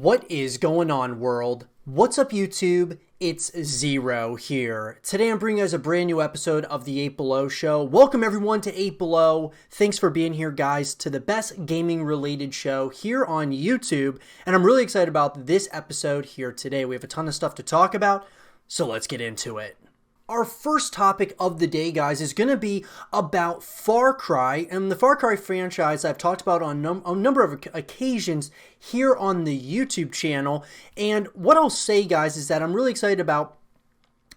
What is going on, world? What's up, YouTube? It's Zero here. Today I'm bringing you guys a brand new episode of the 8 Below Show. Welcome everyone to 8 Below. Thanks for being here, guys, to the best gaming related show here on YouTube. And I'm really excited about this episode here today. We have a ton of stuff to talk about, so let's get into it. Our first topic of the day, guys, is going to be about Far Cry, and the Far Cry franchise I've talked about on a number of occasions here on the YouTube channel. And what I'll say, guys, is that I'm really excited about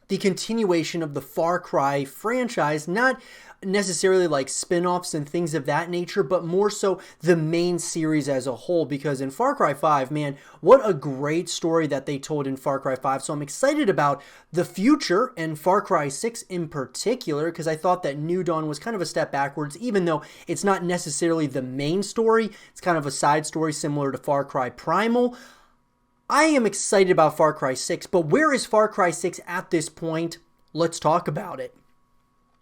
the continuation of the Far Cry franchise, not necessarily like spin-offs and things of that nature, but more so the main series as a whole, because in Far Cry 5, man, what a great story that they told in Far Cry 5. So I'm excited about the future and Far Cry 6 in particular, because I thought that New Dawn was kind of a step backwards, even though it's not necessarily the main story. It's kind of a side story similar to Far Cry Primal. I am excited about Far Cry 6, but where is Far Cry 6 at this point? Let's talk about it.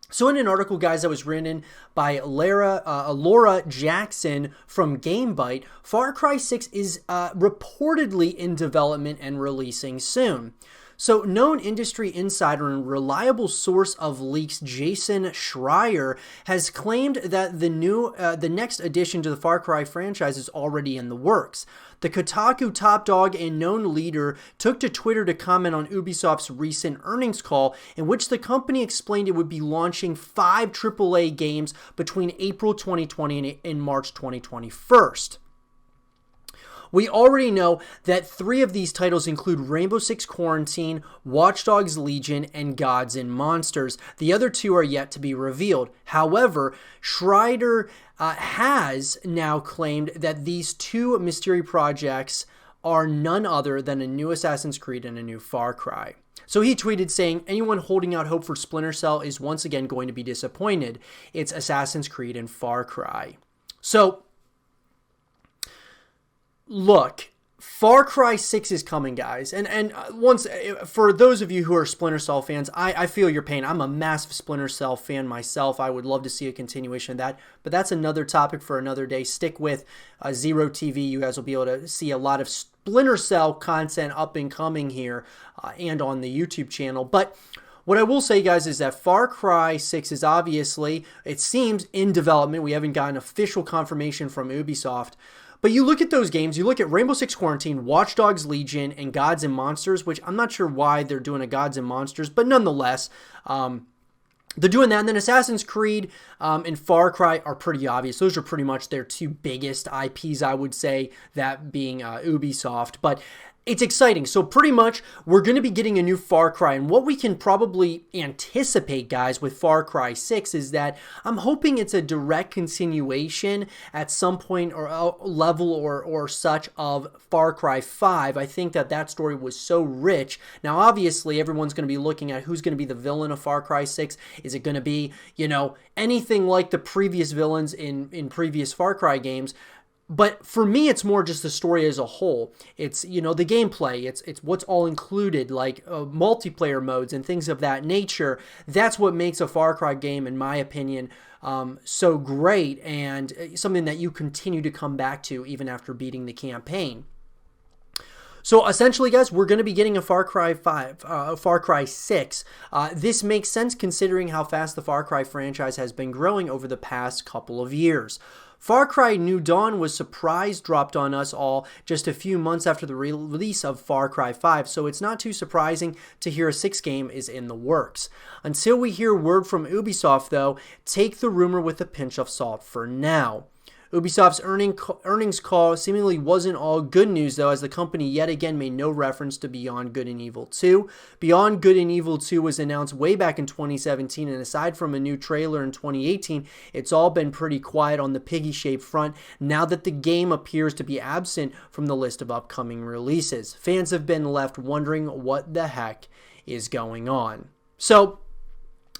So in an article, guys, that was written by Laura Jackson from GameBite, Far Cry 6 is reportedly in development and releasing soon. So known industry insider and reliable source of leaks Jason Schreier has claimed that the next addition to the Far Cry franchise is already in the works. The Kotaku top dog and known leader took to Twitter to comment on Ubisoft's recent earnings call, in which the company explained it would be launching 5 AAA games between April 2020 and March 2021. We already know that 3 of these titles include Rainbow Six Quarantine, Watch Dogs Legion, and Gods and Monsters. The other 2 are yet to be revealed. However, Schreier has now claimed that these 2 mystery projects are none other than a new Assassin's Creed and a new Far Cry. So he tweeted saying, anyone holding out hope for Splinter Cell is once again going to be disappointed. It's Assassin's Creed and Far Cry. So, look, Far Cry 6 is coming, guys. And once, for those of you who are Splinter Cell fans, I feel your pain. I'm a massive Splinter Cell fan myself. I would love to see a continuation of that. But that's another topic for another day. Stick with Zero TV. You guys will be able to see a lot of Splinter Cell content up and coming here and on the YouTube channel. But what I will say, guys, is that Far Cry 6 is obviously, it seems, in development. We haven't gotten official confirmation from Ubisoft. But you look at those games, you look at Rainbow Six Quarantine, Watch Dogs Legion, and Gods and Monsters, which I'm not sure why they're doing a Gods and Monsters, but nonetheless, they're doing that. And then Assassin's Creed and Far Cry are pretty obvious. Those are pretty much their 2 biggest IPs, I would say, that being Ubisoft. But it's exciting. So pretty much we're going to be getting a new Far Cry, and what we can probably anticipate, guys, with Far Cry 6 is that I'm hoping it's a direct continuation at some point or level or such of Far Cry 5. I think that story was so rich. Now, obviously, everyone's going to be looking at who's going to be the villain of Far Cry 6. Is it going to be, anything like the previous villains in previous Far Cry games? But for me, it's more just the story as a whole. It's, the gameplay. It's what's all included, like multiplayer modes and things of that nature. That's what makes a Far Cry game, in my opinion, so great, and something that you continue to come back to even after beating the campaign. So essentially, guys, we're going to be getting a Far Cry 6. This makes sense considering how fast the Far Cry franchise has been growing over the past couple of years. Far Cry New Dawn was surprise dropped on us all just a few months after the release of Far Cry 5, so it's not too surprising to hear a 6th game is in the works. Until we hear word from Ubisoft, though, take the rumor with a pinch of salt for now. Ubisoft's earnings call seemingly wasn't all good news, though, as the company yet again made no reference to Beyond Good and Evil 2. Beyond Good and Evil 2 was announced way back in 2017, and aside from a new trailer in 2018, it's all been pretty quiet on the piggy-shaped front now that the game appears to be absent from the list of upcoming releases. Fans have been left wondering what the heck is going on. So,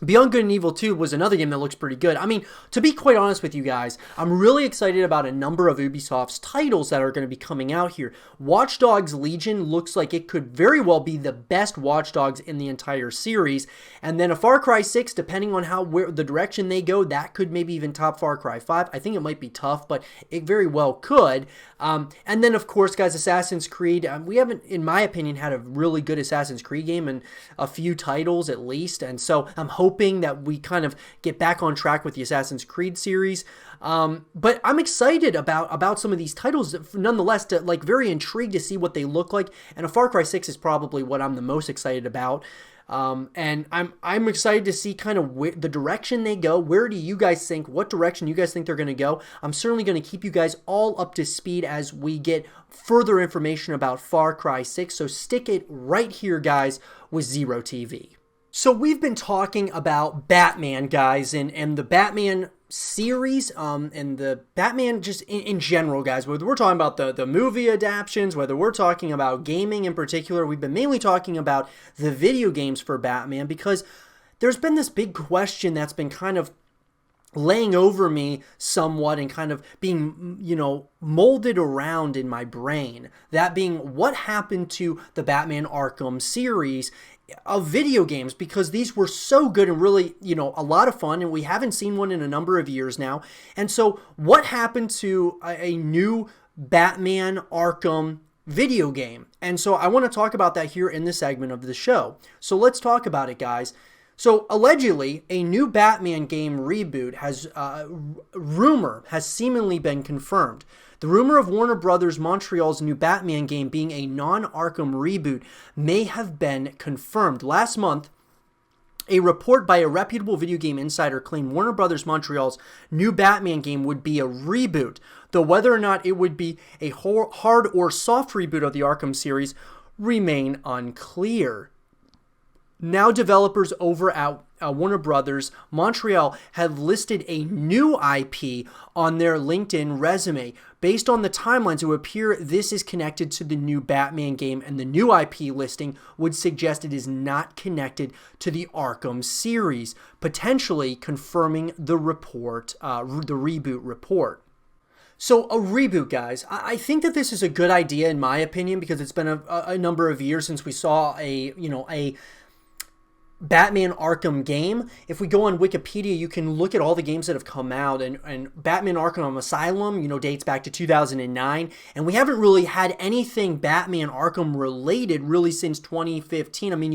Beyond Good and Evil 2 was another game that looks pretty good. I mean, to be quite honest with you guys, I'm really excited about a number of Ubisoft's titles that are going to be coming out here. Watch Dogs Legion looks like it could very well be the best Watch Dogs in the entire series. And then a Far Cry 6, depending on where the direction they go, that could maybe even top Far Cry 5. I think it might be tough, but it very well could. And then, of course, guys, Assassin's Creed. We haven't, in my opinion, had a really good Assassin's Creed game in a few titles at least. And so I'm hoping that we kind of get back on track with the Assassin's Creed series. But I'm excited about some of these titles, nonetheless, very intrigued to see what they look like. And a Far Cry 6 is probably what I'm the most excited about. And I'm excited to see kind of the direction they go. Where do you guys think? What direction you guys think they're going to go? I'm certainly going to keep you guys all up to speed as we get further information about Far Cry 6. So stick it right here, guys, with Zero TV. So we've been talking about Batman, guys, and the Batman series, and the Batman just in general, guys. Whether we're talking about the movie adaptations, whether we're talking about gaming in particular, we've been mainly talking about the video games for Batman because there's been this big question that's been kind of laying over me somewhat and kind of being, molded around in my brain. That being, what happened to the Batman Arkham series of video games, because these were so good and really, a lot of fun, and we haven't seen one in a number of years now. And so what happened to a new Batman Arkham video game? And so I want to talk about that here in this segment of the show. So let's talk about it, guys. So allegedly, a new Batman game reboot rumor has seemingly been confirmed. The rumor of Warner Bros. Montreal's new Batman game being a non-Arkham reboot may have been confirmed. Last month, a report by a reputable video game insider claimed Warner Bros. Montreal's new Batman game would be a reboot, though whether or not it would be a hard or soft reboot of the Arkham series remain unclear. Now developers over at Warner Brothers Montreal have listed a new IP on their LinkedIn resume. Based on the timelines, it would appear this is connected to the new Batman game, and the new IP listing would suggest it is not connected to the Arkham series, potentially confirming the report, the reboot report. So a reboot, guys, I think that this is a good idea in my opinion, because it's been a number of years since we saw a Batman Arkham game. If we go on Wikipedia, you can look at all the games that have come out, and Batman Arkham Asylum, dates back to 2009, and we haven't really had anything Batman Arkham related really since 2015. I mean,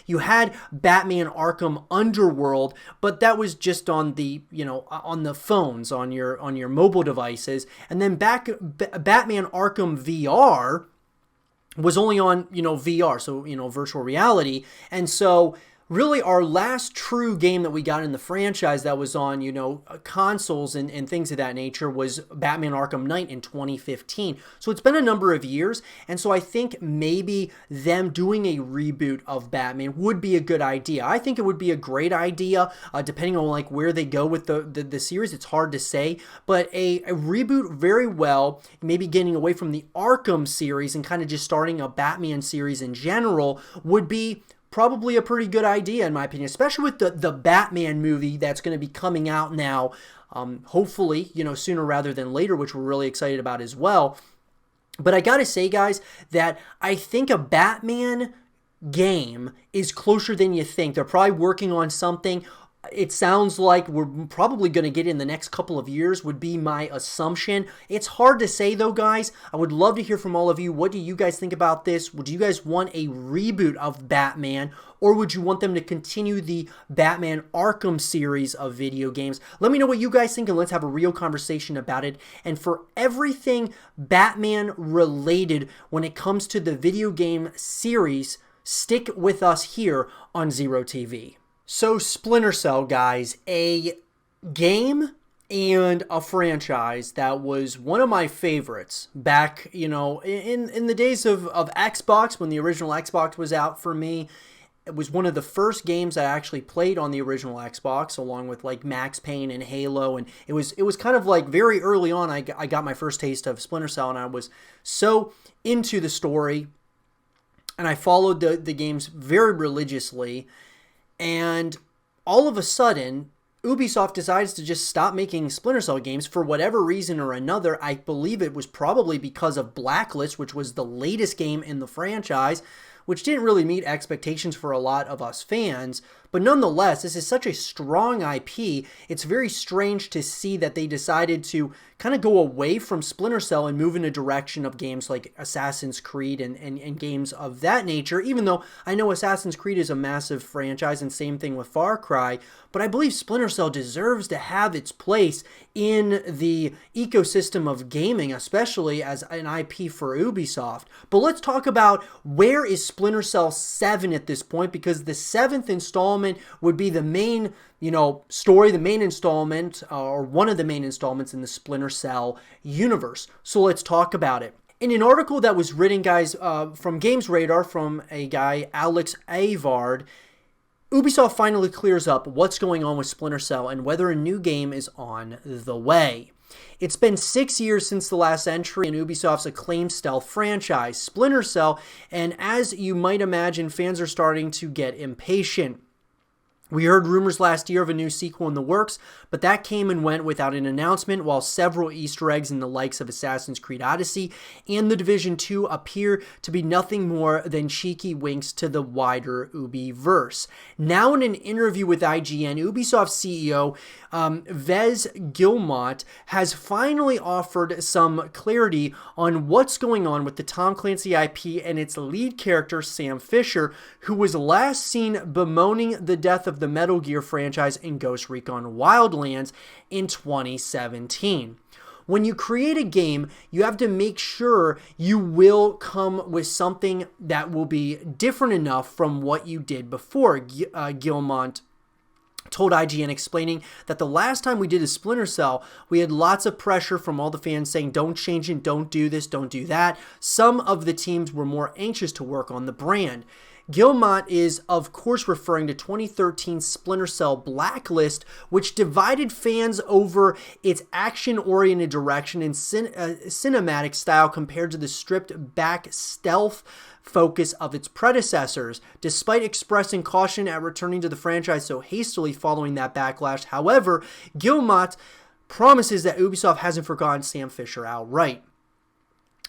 you had Batman Arkham Underworld, but that was just on the on the phones, on your mobile devices, and then Batman Arkham VR was only on VR, so virtual reality, and so really our last true game that we got in the franchise that was on, consoles and things of that nature was Batman Arkham Knight in 2015. So it's been a number of years, and so I think maybe them doing a reboot of Batman would be a good idea. I think it would be a great idea, depending on where they go with the series. It's hard to say, but a reboot very well, maybe getting away from the Arkham series and kind of just starting a Batman series in general would be probably a pretty good idea in my opinion, especially with the Batman movie that's going to be coming out now, hopefully, sooner rather than later, which we're really excited about as well. But I gotta say, guys, that I think a Batman game is closer than you think. They're probably working on something. It sounds like we're probably going to get in the next couple of years, would be my assumption. It's hard to say though, guys. I would love to hear from all of you. What do you guys think about this? Would you guys want a reboot of Batman, or would you want them to continue the Batman Arkham series of video games? Let me know what you guys think, and let's have a real conversation about it. And for everything Batman related when it comes to the video game series, stick with us here on Zero TV. So Splinter Cell, guys, a game and a franchise that was one of my favorites back, in the days of Xbox, when the original Xbox was out for me. It was one of the first games I actually played on the original Xbox, along with Max Payne and Halo, and it was kind of very early on I got my first taste of Splinter Cell, and I was so into the story, and I followed the games very religiously. And all of a sudden, Ubisoft decides to just stop making Splinter Cell games for whatever reason or another. I believe it was probably because of Blacklist, which was the latest game in the franchise, which didn't really meet expectations for a lot of us fans. But nonetheless, this is such a strong IP, it's very strange to see that they decided to kind of go away from Splinter Cell and move in a direction of games like Assassin's Creed and games of that nature, even though I know Assassin's Creed is a massive franchise, and same thing with Far Cry, but I believe Splinter Cell deserves to have its place in the ecosystem of gaming, especially as an IP for Ubisoft. But let's talk about where is Splinter Cell 7 at this point, because the 7th installment would be the main, story, the main installment, or one of the main installments in the Splinter Cell universe. So let's talk about it. In an article that was written, guys, from Games Radar, from a guy, Alex Avard, Ubisoft finally clears up what's going on with Splinter Cell and whether a new game is on the way. It's been 6 years since the last entry in Ubisoft's acclaimed stealth franchise, Splinter Cell, and as you might imagine, fans are starting to get impatient. We heard rumors last year of a new sequel in the works, but that came and went without an announcement, while several Easter eggs in the likes of Assassin's Creed Odyssey and The Division 2 appear to be nothing more than cheeky winks to the wider Ubiverse. Now in an interview with IGN, Ubisoft CEO Vez Guillemot has finally offered some clarity on what's going on with the Tom Clancy IP and its lead character Sam Fisher, who was last seen bemoaning the death of the Metal Gear franchise in Ghost Recon Wildlands in 2017. When you create a game, you have to make sure you will come with something that will be different enough from what you did before. Guillemot told IGN, explaining that the last time we did a Splinter Cell, we had lots of pressure from all the fans saying, don't change it, don't do this, don't do that. Some of the teams were more anxious to work on the brand. Guillemot is, of course, referring to 2013 Splinter Cell Blacklist, which divided fans over its action-oriented direction and cinematic style compared to the stripped-back stealth focus of its predecessors. Despite expressing caution at returning to the franchise so hastily following that backlash, however, Guillemot promises that Ubisoft hasn't forgotten Sam Fisher outright.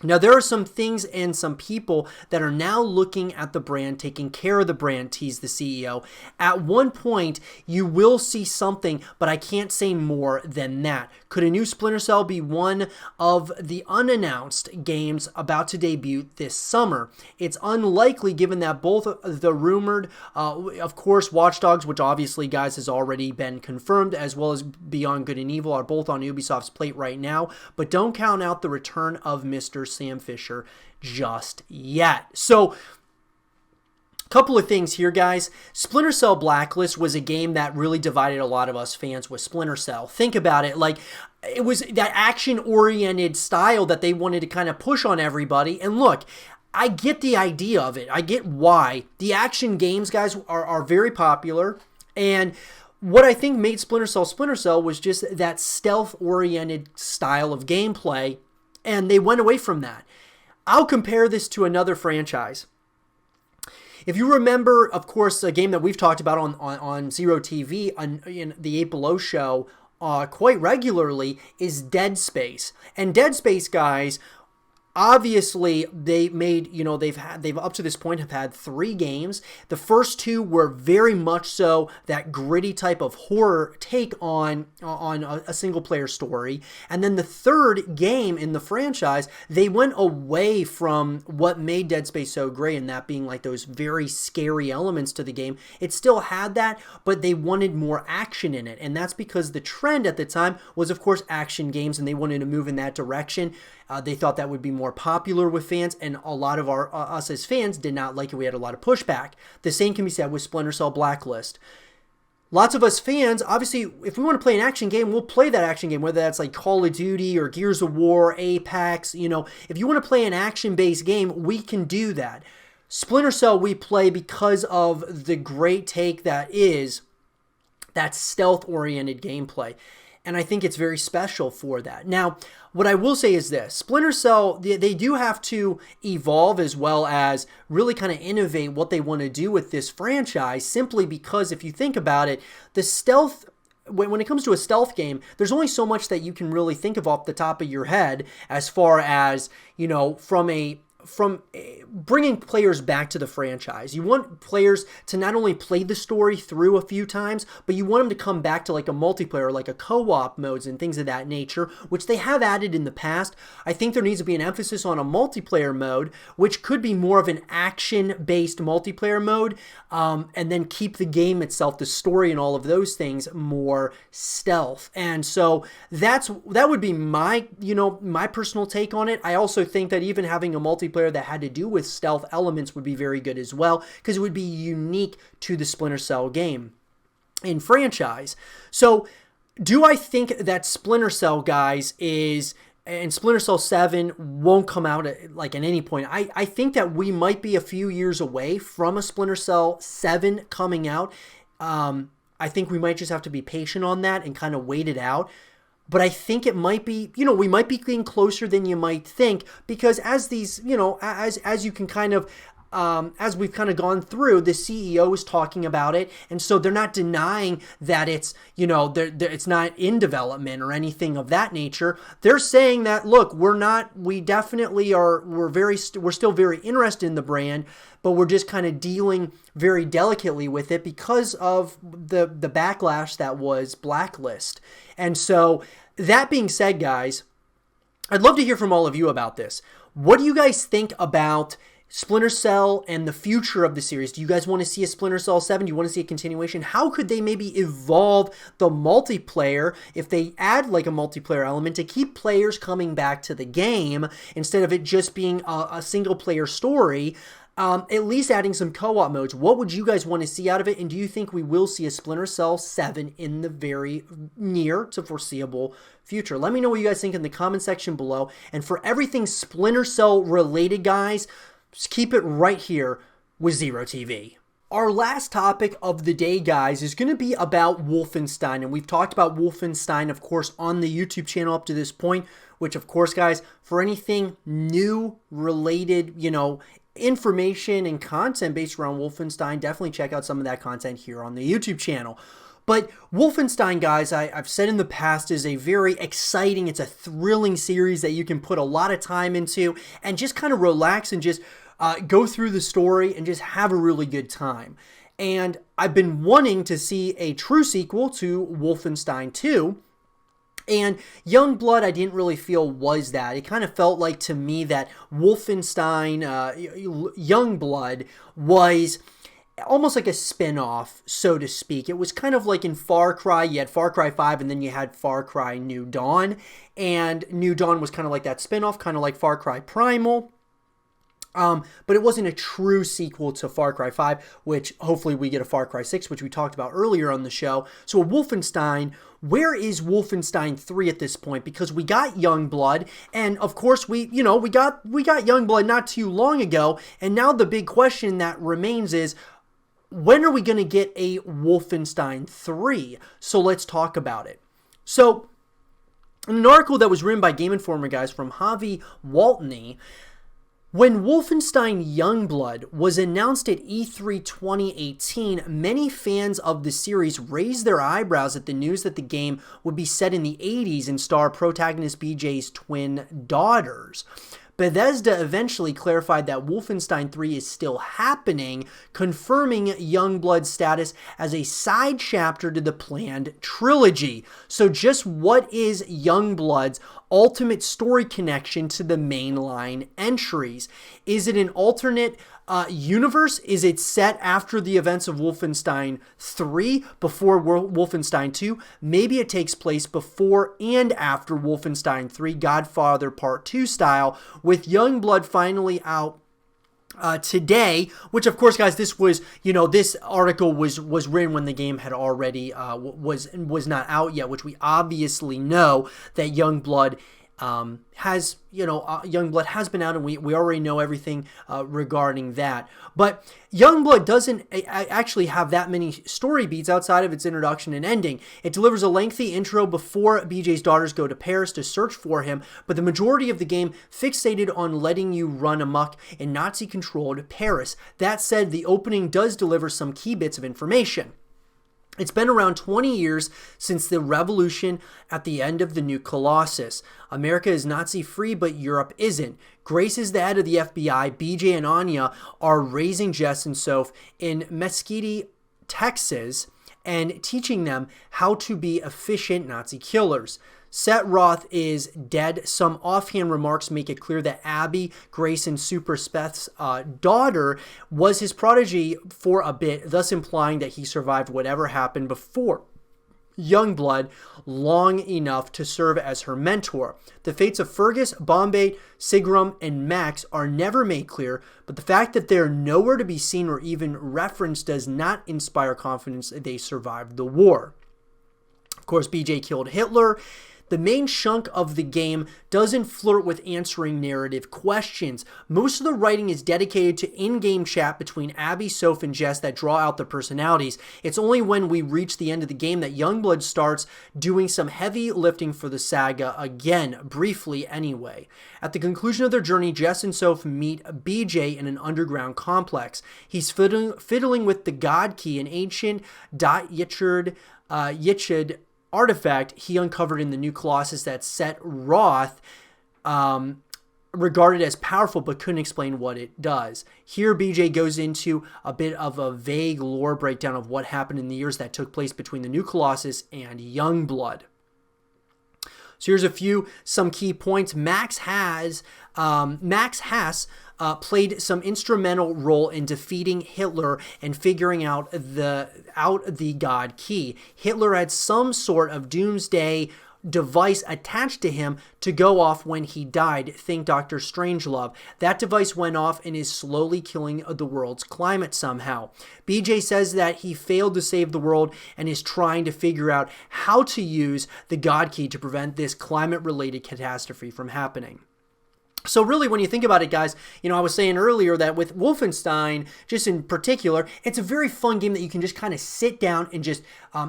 Now, there are some things and some people that are now looking at the brand, taking care of the brand, teased the CEO. At one point, you will see something, but I can't say more than that. Could a new Splinter Cell be one of the unannounced games about to debut this summer? It's unlikely, given that both the rumored, of course, Watch Dogs, which obviously, guys, has already been confirmed, as well as Beyond Good and Evil, are both on Ubisoft's plate right now, but don't count out the return of Mr. Sam Fisher just yet. So, couple of things here, guys. Splinter Cell Blacklist was a game that really divided a lot of us fans with Splinter Cell. Think about it, like, it was that action-oriented style that they wanted to kind of push on everybody. And look, I get the idea of it. I get why. The action games, guys, are very popular. And what I think made Splinter Cell was just that stealth-oriented style of gameplay, and they went away from that. I'll compare this to another franchise. If you remember, of course, a game that we've talked about on Zero TV in the 8 Below show quite regularly is Dead Space. And Dead Space, guys, obviously they've up to this point have had 3 games. The first 2 were very much so that gritty type of horror take on a single player story. And then the third game in the franchise, they went away from what made Dead Space so great, and that being like those very scary elements to the game. It still had that, but they wanted more action in it. And that's because the trend at the time was, of course, action games, and they wanted to move in that direction. They thought that would be more popular with fans, and a lot of us as fans did not like it. We had a lot of pushback. The same can be said with Splinter Cell Blacklist. Lots of us fans, obviously, if we want to play an action game, we'll play that action game, whether that's like Call of Duty or Gears of War, Apex. If you want to play an action-based game, we can do that. Splinter Cell we play because of the great take that is that stealth-oriented gameplay. And I think it's very special for that. Now, what I will say is this. Splinter Cell, they do have to evolve as well as really kind of innovate what they want to do with this franchise, simply because if you think about it, the stealth, when it comes to a stealth game, there's only so much that you can really think of off the top of your head as far as, from bringing players back to the franchise. You want players to not only play the story through a few times, but you want them to come back to like a multiplayer, like a co-op modes and things of that nature, which they have added in the past. I think there needs to be an emphasis on a multiplayer mode, which could be more of an action-based multiplayer mode, and then keep the game itself, the story and all of those things, more stealth. And so that would be my personal take on it. I also think that even having a multiplayer that had to do with stealth elements would be very good as well, because it would be unique to the Splinter Cell game and franchise. So do I think that Splinter Cell, guys, and Splinter Cell 7 won't come out at any point? I think that we might be a few years away from a Splinter Cell 7 coming out. I think we might just have to be patient on that and kind of wait it out. But I think it might be, we might be getting closer than you might think, because as these, as you can kind of, as we've kind of gone through, the CEO is talking about it, and so they're not denying that it's, it's not in development or anything of that nature. They're saying that, look, we're still very interested in the brand, but we're just kind of dealing very delicately with it because of the backlash that was Blacklist. And so, that being said, guys, I'd love to hear from all of you about this. What do you guys think about Splinter Cell and the future of the series? Do you guys want to see a Splinter Cell 7? Do you want to see a continuation? How could they maybe evolve the multiplayer if they add like a multiplayer element to keep players coming back to the game instead of it just being a single player story? At least adding some co-op modes. What would you guys want to see out of it? And do you think we will see a Splinter Cell 7 in the very near to foreseeable future? Let me know what you guys think in the comment section below. And for everything Splinter Cell related, guys, just keep it right here with Zero TV. Our last topic of the day, guys, is going to be about Wolfenstein. And we've talked about Wolfenstein, of course, on the YouTube channel up to this point, which, of course, guys, for anything new related, information and content based around Wolfenstein, definitely check out some of that content here on the YouTube channel. But Wolfenstein, guys, I've said in the past, is a very exciting, it's a thrilling series that you can put a lot of time into and just kind of relax and just go through the story and just have a really good time. And I've been wanting to see a true sequel to Wolfenstein 2. And Youngblood, I didn't really feel was that. It kind of felt like to me that Wolfenstein, Youngblood was almost like a spin-off, so to speak. It was kind of like in Far Cry. You had Far Cry 5 and then you had Far Cry New Dawn. And New Dawn was kind of like that spin-off, kind of like Far Cry Primal. But it wasn't a true sequel to Far Cry 5, which hopefully we get a Far Cry 6, which we talked about earlier on the show. So Wolfenstein, where is Wolfenstein 3 at this point? Because we got Youngblood, and of course we got Youngblood not too long ago, and now the big question that remains is, when are we going to get a Wolfenstein 3? So let's talk about it. So, in an article that was written by Game Informer, guys, from Javi Waltney, when Wolfenstein Youngblood was announced at E3 2018, many fans of the series raised their eyebrows at the news that the game would be set in the 80s and star protagonist BJ's twin daughters. Bethesda eventually clarified that Wolfenstein 3 is still happening, confirming Youngblood's status as a side chapter to the planned trilogy. So just what is Youngblood's ultimate story connection to the mainline entries? Is it an alternate universe? Is it set after the events of Wolfenstein 3, before Wolfenstein 2? Maybe it takes place before and after Wolfenstein 3, Godfather Part 2 style, with Youngblood finally out today, which of course, guys, this was, this article was written when the game had already was not out yet, which we obviously know that Youngblood Youngblood has been out, and we already know everything regarding that. But Youngblood doesn't actually have that many story beats outside of its introduction and ending. It delivers a lengthy intro before BJ's daughters go to Paris to search for him, but the majority of the game fixated on letting you run amok in Nazi-controlled Paris. That said, the opening does deliver some key bits of information. It's been around 20 years since the revolution at the end of the New Colossus. America is Nazi-free, but Europe isn't. Grace is the head of the FBI. BJ and Anya are raising Jess and Soph in Mesquite, Texas, and teaching them how to be efficient Nazi killers. Set Roth is dead. Some offhand remarks make it clear that Abby, Grace, and Super Speth's daughter was his prodigy for a bit, thus implying that he survived whatever happened before Youngblood long enough to serve as her mentor. The fates of Fergus, Bombay, Sigram, and Max are never made clear, but the fact that they're nowhere to be seen or even referenced does not inspire confidence that they survived the war. Of course, BJ killed Hitler. The main chunk of the game doesn't flirt with answering narrative questions. Most of the writing is dedicated to in-game chat between Abby, Soph, and Jess that draw out their personalities. It's only when we reach the end of the game that Youngblood starts doing some heavy lifting for the saga again, briefly anyway. At the conclusion of their journey, Jess and Soph meet BJ in an underground complex. He's fiddling with the God Key, an ancient Yichud artifact he uncovered in the New Colossus that Set Roth regarded as powerful but couldn't explain what it does. Here, BJ goes into a bit of a vague lore breakdown of what happened in the years that took place between the New Colossus and Youngblood. So here's some key points. Max Hass played some instrumental role in defeating Hitler and figuring out the God Key. Hitler had some sort of doomsday device attached to him to go off when he died. Think Dr. Strangelove. That device went off and is slowly killing the world's climate somehow. BJ says that he failed to save the world and is trying to figure out how to use the God Key to prevent this climate-related catastrophe from happening. So really, when you think about it, guys, I was saying earlier that with Wolfenstein, just in particular, it's a very fun game that you can just kind of sit down and just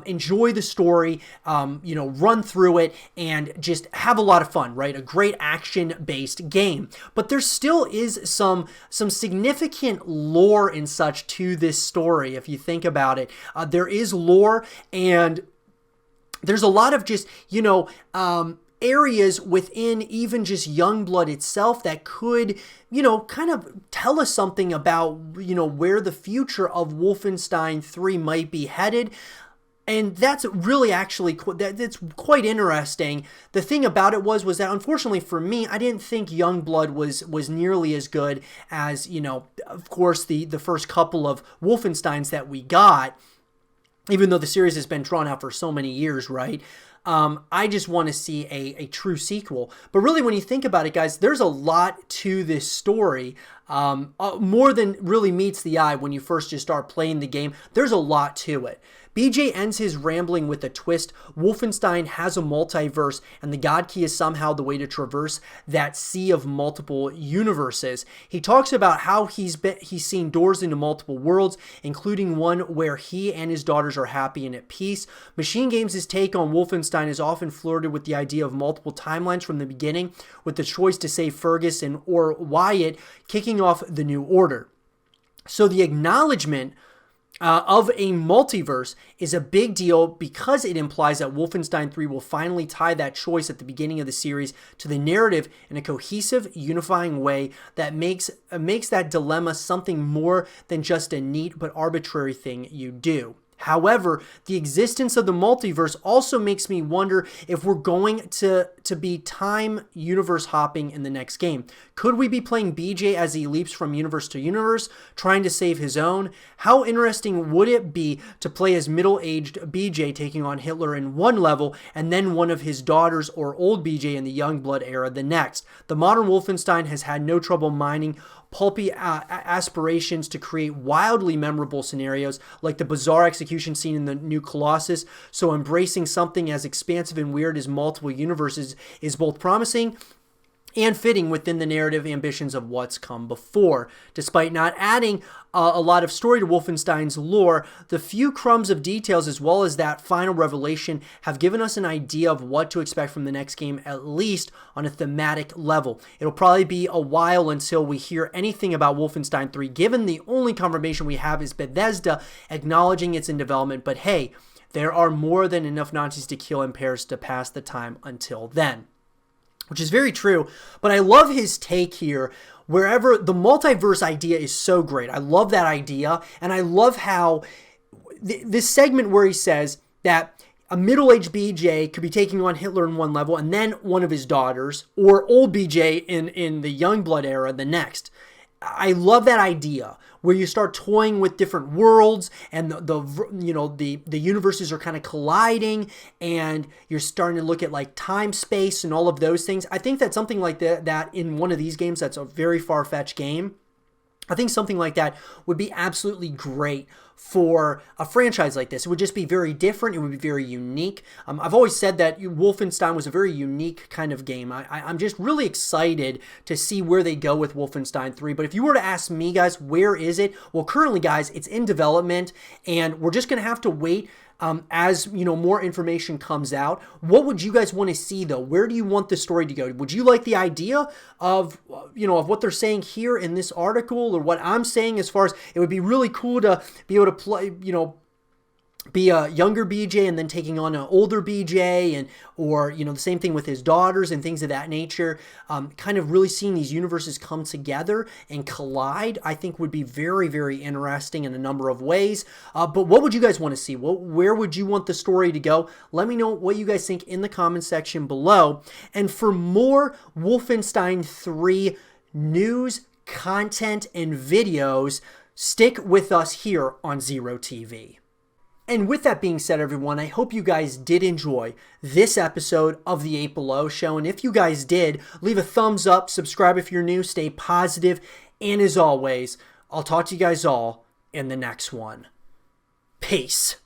enjoy the story, run through it, and just have a lot of fun, right? A great action-based game. But there still is some significant lore and such to this story, if you think about it. There is lore, and there's a lot of just, areas within even just Youngblood itself that could, kind of tell us something about, where the future of Wolfenstein 3 might be headed. And that's really actually, that's quite interesting. The thing about it was that unfortunately for me, I didn't think Youngblood was nearly as good as, of course, the first couple of Wolfensteins that we got, even though the series has been drawn out for so many years, right? I just want to see a true sequel. But really, when you think about it, guys, there's a lot to this story. More than really meets the eye when you first just start playing the game. There's a lot to it. BJ ends his rambling with a twist. Wolfenstein has a multiverse, and the God Key is somehow the way to traverse that sea of multiple universes. He talks about how he's seen doors into multiple worlds, including one where he and his daughters are happy and at peace. Machine Games' take on Wolfenstein is often flirted with the idea of multiple timelines from the beginning, with the choice to save Ferguson or Wyatt, kicking off the New Order. So the acknowledgement of a multiverse is a big deal because it implies that Wolfenstein 3 will finally tie that choice at the beginning of the series to the narrative in a cohesive, unifying way that makes that dilemma something more than just a neat but arbitrary thing you do. However, the existence of the multiverse also makes me wonder if we're going to be time universe hopping in the next game. Could we be playing BJ as he leaps from universe to universe, trying to save his own? How interesting would it be to play as middle-aged BJ taking on Hitler in one level, and then one of his daughters or old BJ in the Youngblood era the next? The modern Wolfenstein has had no trouble mining pulpy aspirations to create wildly memorable scenarios like the bizarre execution scene in the new Colossus. So embracing something as expansive and weird as multiple universes is both promising and fitting within the narrative ambitions of what's come before. Despite not adding a lot of story to Wolfenstein's lore, the few crumbs of details as well as that final revelation have given us an idea of what to expect from the next game, at least on a thematic level. It'll probably be a while until we hear anything about Wolfenstein 3, given the only confirmation we have is Bethesda acknowledging it's in development, but hey, there are more than enough Nazis to kill in Paris to pass the time until then. Which is very true, but I love his take here. Wherever the multiverse idea is so great. I love that idea, and I love how this segment where he says that a middle-aged BJ could be taking on Hitler in one level, and then one of his daughters, or old BJ in the Youngblood era the next. I love that idea where you start toying with different worlds and the universes are kind of colliding and you're starting to look at like time, space, and all of those things. I think that something like that in one of these games that's a very far-fetched game, I think something like that would be absolutely great for a franchise like this. It would just be very different. It would be very unique. I've always said that Wolfenstein was a very unique kind of game. I'm just really excited to see where they go with Wolfenstein 3. But if you were to ask me, guys, where is it? Well, currently, guys, it's in development, and we're just going to have to wait as more information comes out. What would you guys want to see though? Where do you want the story to go? Would you like the idea of what they're saying here in this article, or what I'm saying as far as it would be really cool to be able to play, be a younger BJ and then taking on an older BJ, and or the same thing with his daughters and things of that nature. Kind of really seeing these universes come together and collide, I think would be very, very interesting in a number of ways. But what would you guys want to see? Where would you want the story to go? Let me know what you guys think in the comment section below. And for more Wolfenstein 3 news, content, and videos, stick with us here on Zero TV. And with that being said, everyone, I hope you guys did enjoy this episode of the 8 Below Show. And if you guys did, leave a thumbs up, subscribe if you're new, stay positive, and as always, I'll talk to you guys all in the next one. Peace.